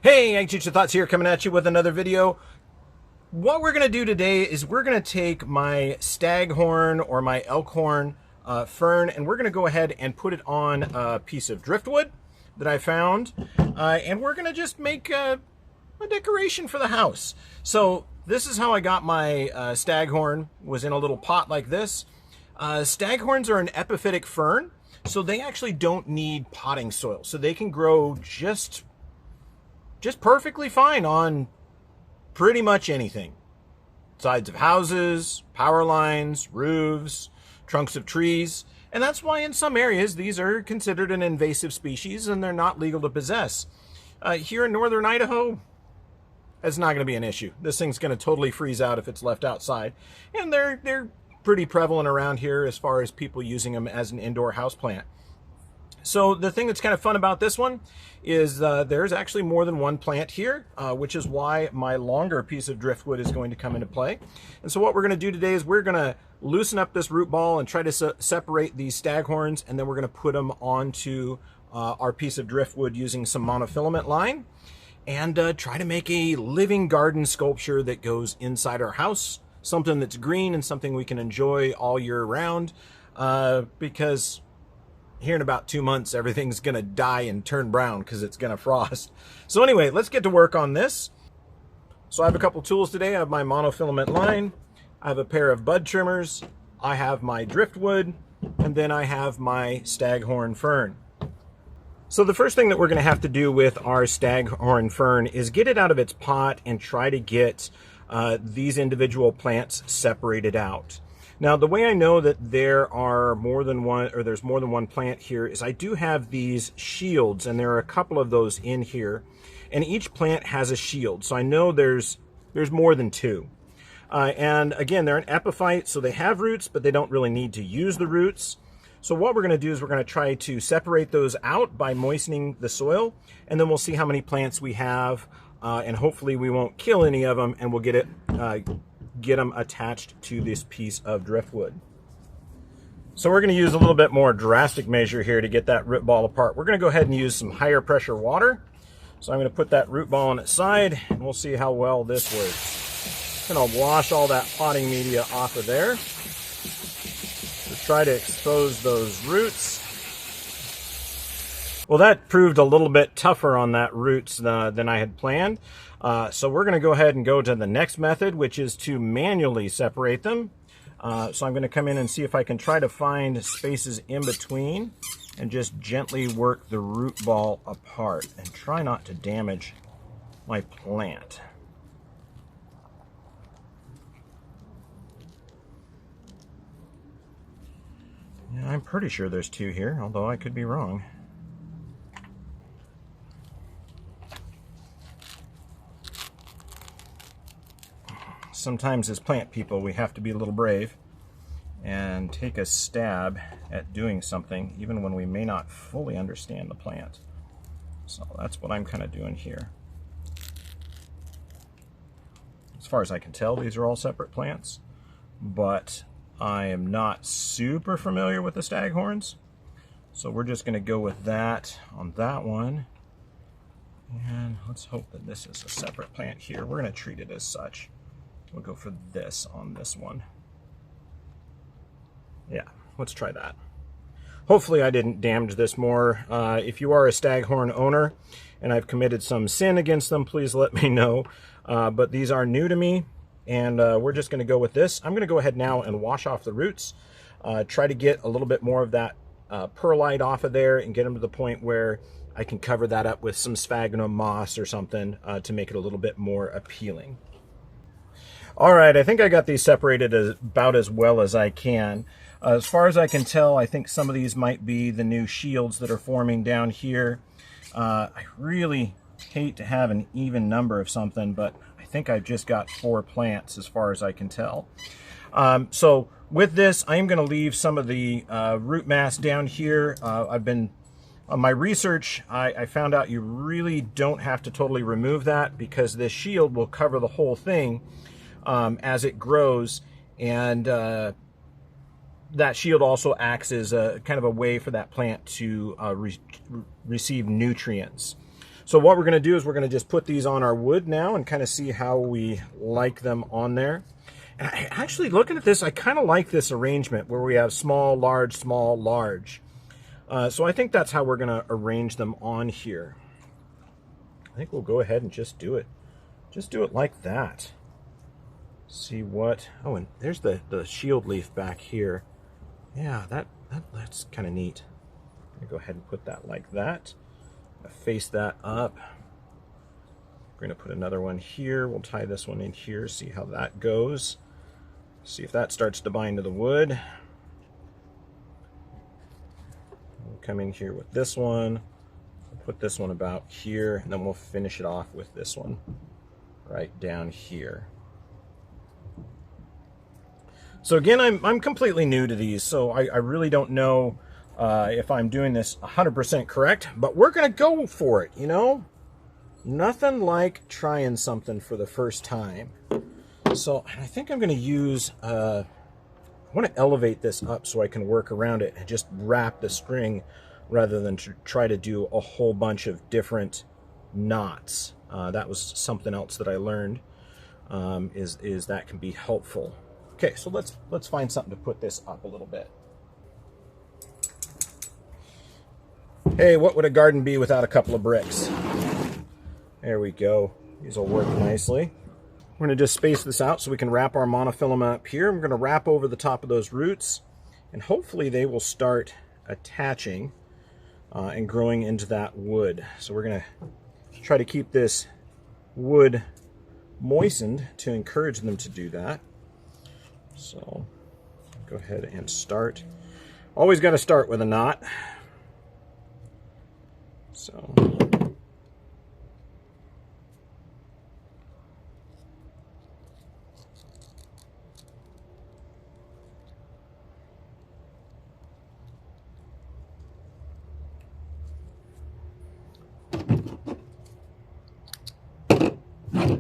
Hey, Ag Teacher Thoughts here, coming at you with another video. What we're going to do today is we're going to take my staghorn or my elkhorn fern, and we're going to go ahead and put it on a piece of driftwood that I found, and we're going to just make a decoration for the house. So this is how I got my staghorn, was in a little pot like this. Staghorns are an epiphytic fern, so they actually don't need potting soil, so they can grow just perfectly fine on pretty much anything. Sides of houses, power lines, roofs, trunks of trees. And that's why in some areas these are considered an invasive species and they're not legal to possess. Here in northern Idaho, that's not going to be an issue. This thing's going to totally freeze out if it's left outside. And they're pretty prevalent around here as far as people using them as an indoor houseplant. So the thing that's kind of fun about this one is there's actually more than one plant here, which is why my longer piece of driftwood is going to come into play. And so what we're going to do today is we're going to loosen up this root ball and try to separate these staghorns, and then we're going to put them onto our piece of driftwood using some monofilament line and try to make a living garden sculpture that goes inside our house, something that's green and something we can enjoy all year round, because here in about 2 months, everything's going to die and turn brown because it's going to frost. So anyway, let's get to work on this. So I have a couple tools today. I have my monofilament line, I have a pair of bud trimmers, I have my driftwood, and then I have my staghorn fern. So the first thing that we're going to have to do with our staghorn fern is get it out of its pot and try to get these individual plants separated out. Now, the way I know that there are more than one, or there's more than one plant here, is I do have these shields, and there are a couple of those in here, and each plant has a shield. So I know there's more than two. And again, they're an epiphyte, so they have roots, but they don't really need to use the roots. So what we're going to do is we're going to try to separate those out by moistening the soil, and then we'll see how many plants we have, and hopefully we won't kill any of them, and we'll get them attached to this piece of driftwood. So we're going to use a little bit more drastic measure here to get that root ball apart. We're going to go ahead and use some higher pressure water. So I'm going to put that root ball on its side, and we'll see how well this works. I'm going to wash all that potting media off of there to try to expose those roots. Well, that proved a little bit tougher on that roots than I had planned. So we're going to go ahead and go to the next method, which is to manually separate them. So I'm going to come in and see if I can try to find spaces in between and just gently work the root ball apart and try not to damage my plant. Yeah, I'm pretty sure there's two here, although I could be wrong. Sometimes as plant people, we have to be a little brave and take a stab at doing something even when we may not fully understand the plant. So that's what I'm kind of doing here. As far as I can tell, these are all separate plants, but I am not super familiar with the staghorns. So we're just going to go with that on that one. And let's hope that this is a separate plant here. We're going to treat it as such. We'll go for this on this one. Yeah, let's try that. Hopefully I didn't damage this more. If you are a staghorn owner and I've committed some sin against them, please let me know. But these are new to me, and we're just going to go with this. I'm going to go ahead now and wash off the roots. Try to get a little bit more of that perlite off of there and get them to the point where I can cover that up with some sphagnum moss or something to make it a little bit more appealing. All right, I think I got these separated about as well as I can. As far as I can tell, I think some of these might be the new shields that are forming down here. I really hate to have an even number of something, but I think I've just got 4 plants as far as I can tell. So with this, I'm going to leave some of the root mass down here. I've been on my research, I found out you really don't have to totally remove that because this shield will cover the whole thing as it grows, and that shield also acts as a kind of a way for that plant to receive nutrients. So what we're going to do is we're going to just put these on our wood now and kind of see how we like them on there. And actually, looking at this, I kind of like this arrangement where we have small, large, small, large. So I think that's how we're going to arrange them on here. I think we'll go ahead and just do it. Just do it like that. See what... Oh, and there's the shield leaf back here. Yeah, that's kind of neat. I'm going to go ahead and put that like that. Face that up. We're going to put another one here. We'll tie this one in here, see how that goes. See if that starts to bind to the wood. We'll come in here with this one. We'll put this one about here, and then we'll finish it off with this one right down here. So again, I'm completely new to these, so I really don't know if I'm doing this 100% correct, but we're going to go for it, you know? Nothing like trying something for the first time. So I think I'm going to use, I want to elevate this up so I can work around it and just wrap the string rather than try to do a whole bunch of different knots. That was something else that I learned, is that can be helpful. Okay, so let's find something to put this up a little bit. Hey, what would a garden be without a couple of bricks? There we go. These will work nicely. We're going to just space this out so we can wrap our monofilament up here. I'm going to wrap over the top of those roots, and hopefully they will start attaching and growing into that wood. So we're going to try to keep this wood moistened to encourage them to do that. So go ahead and start. Always got to start with a knot. So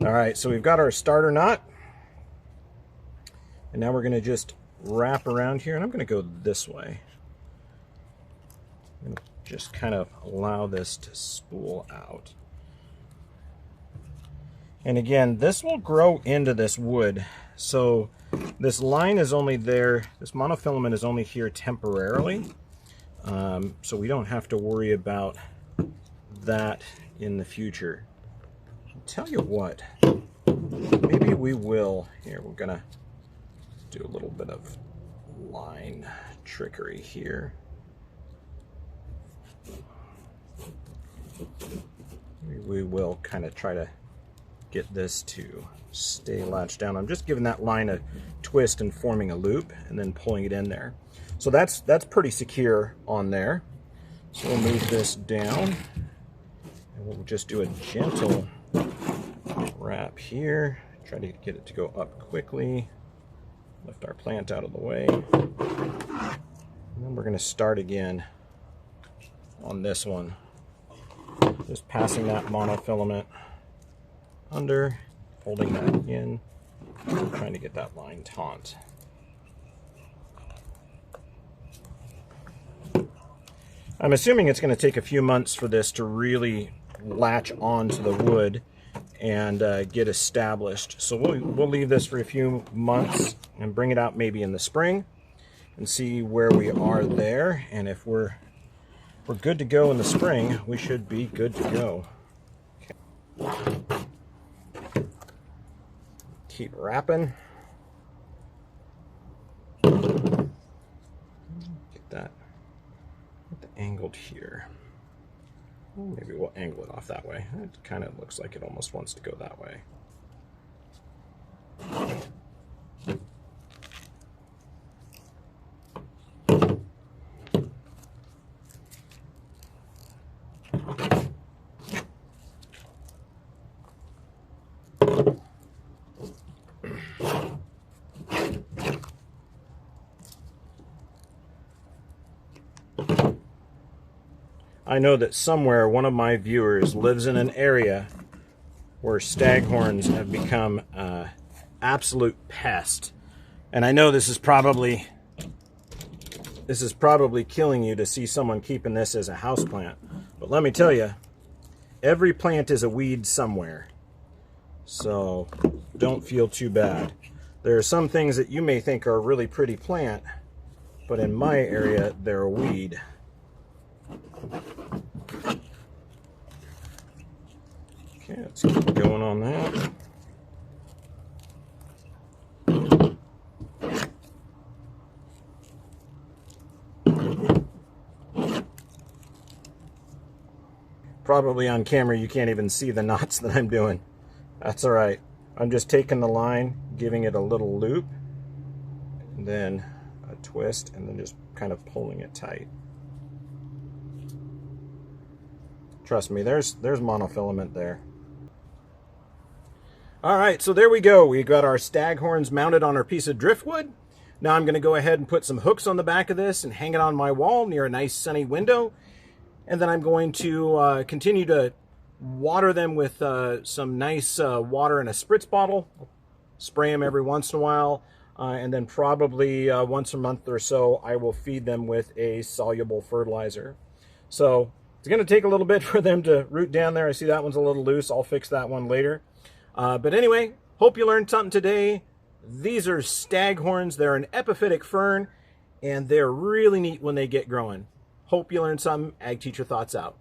all right, so we've got our starter knot. And now we're going to just wrap around here, and I'm going to go this way. I'm going to just kind of allow this to spool out. And again, this will grow into this wood. So this line is only there, this monofilament is only here temporarily. So we don't have to worry about that in the future. I'll tell you what, maybe we will. Here, we're going to do a little bit of line trickery here. We will kind of try to get this to stay latched down. I'm just giving that line a twist and forming a loop and then pulling it in there. So that's pretty secure on there. So we'll move this down and we'll just do a gentle wrap here. Try to get it to go up quickly. Lift our plant out of the way. And then we're going to start again on this one. Just passing that monofilament under, holding that in, trying to get that line taut. I'm assuming it's going to take a few months for this to really latch onto the wood and get established. So we'll leave this for a few months and bring it out maybe in the spring and see where we are there. And if we're good to go in the spring, we should be good to go. Okay. Keep wrapping. Get that angled here. Maybe we'll angle it off that way. It kind of looks like it almost wants to go that way. I know that somewhere one of my viewers lives in an area where staghorns have become an absolute pest. And I know this is probably killing you to see someone keeping this as a houseplant. But let me tell you, every plant is a weed somewhere. So don't feel too bad. There are some things that you may think are a really pretty plant, but in my area, they're a weed. Okay, let's keep going on that. Probably on camera you can't even see the knots that I'm doing. That's all right. I'm just taking the line, giving it a little loop, and then a twist, and then just kind of pulling it tight. Trust me, there's monofilament there. All right, so there we go. We got our staghorns mounted on our piece of driftwood. Now I'm going to go ahead and put some hooks on the back of this and hang it on my wall near a nice sunny window. And then I'm going to continue to water them with some nice water in a spritz bottle. Spray them every once in a while. And then probably once a month or so, I will feed them with a soluble fertilizer. So it's going to take a little bit for them to root down there. I see that one's a little loose. I'll fix that one later. But anyway, hope you learned something today. These are staghorns. They're an epiphytic fern, and they're really neat when they get growing. Hope you learned something. Ag Teacher Thoughts out.